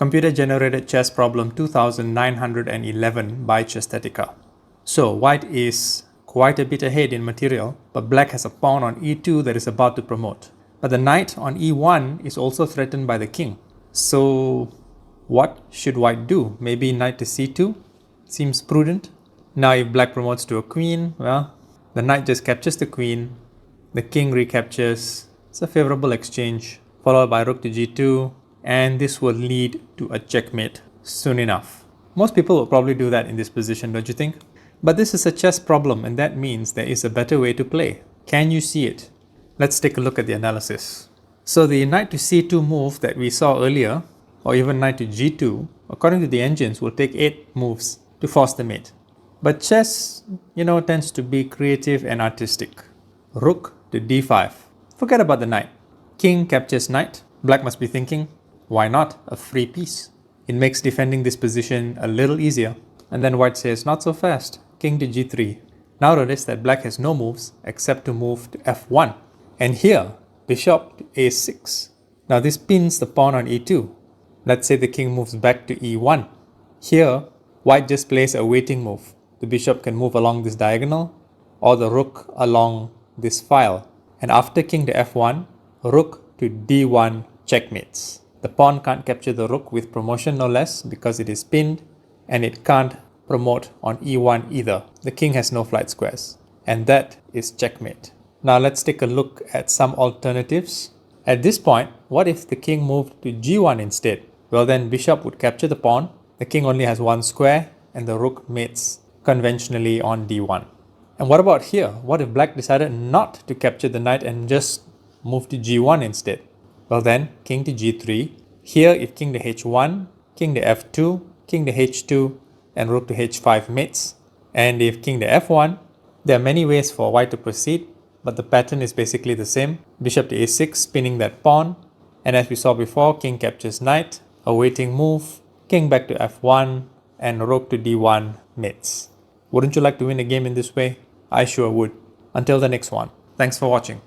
Computer-generated chess problem 2911 by Chessatica. So white is quite a bit ahead in material, but black has a pawn on e2 that is about to promote. But the knight on e1 is also threatened by the king. So what should white do? Maybe knight to c2? Seems prudent. Now if black promotes to a queen, well, the knight just captures the queen, the king recaptures. It's a favorable exchange, followed by rook to g2, and this will lead to a checkmate soon enough. Most people will probably do that in this position, don't you think? But this is a chess problem, and that means there is a better way to play. Can you see it? Let's take a look at the analysis. So the knight to c2 move that we saw earlier, or even knight to g2, according to the engines, will take 8 moves to force the mate. But chess, tends to be creative and artistic. Rook to d5. Forget about the knight. King captures knight. Black must be thinking, why not a free piece? It makes defending this position a little easier. And then white says, not so fast. King to g3. Now notice that black has no moves except to move to f1. And here, bishop to a6. Now this pins the pawn on e2. Let's say the king moves back to e1. Here, white just plays a waiting move. The bishop can move along this diagonal or the rook along this file. And after king to f1, rook to d1 checkmates. The pawn can't capture the rook with promotion no less because it is pinned, and it can't promote on e1 either. The king has no flight squares. And that is checkmate. Now let's take a look at some alternatives. At this point, what if the king moved to g1 instead? Well, then bishop would capture the pawn. The king only has one square and the rook mates conventionally on d1. And what about here? What if black decided not to capture the knight and just move to g1 instead? Well then, king to g3. Here, if king to h1, king to f2, king to h2, and rook to h5 mates. And if king to f1, there are many ways for white to proceed, but the pattern is basically the same. Bishop to a6, spinning that pawn. And as we saw before, king captures knight, a waiting move, king back to f1, and rook to d1 mates. Wouldn't you like to win a game in this way? I sure would. Until the next one. Thanks for watching.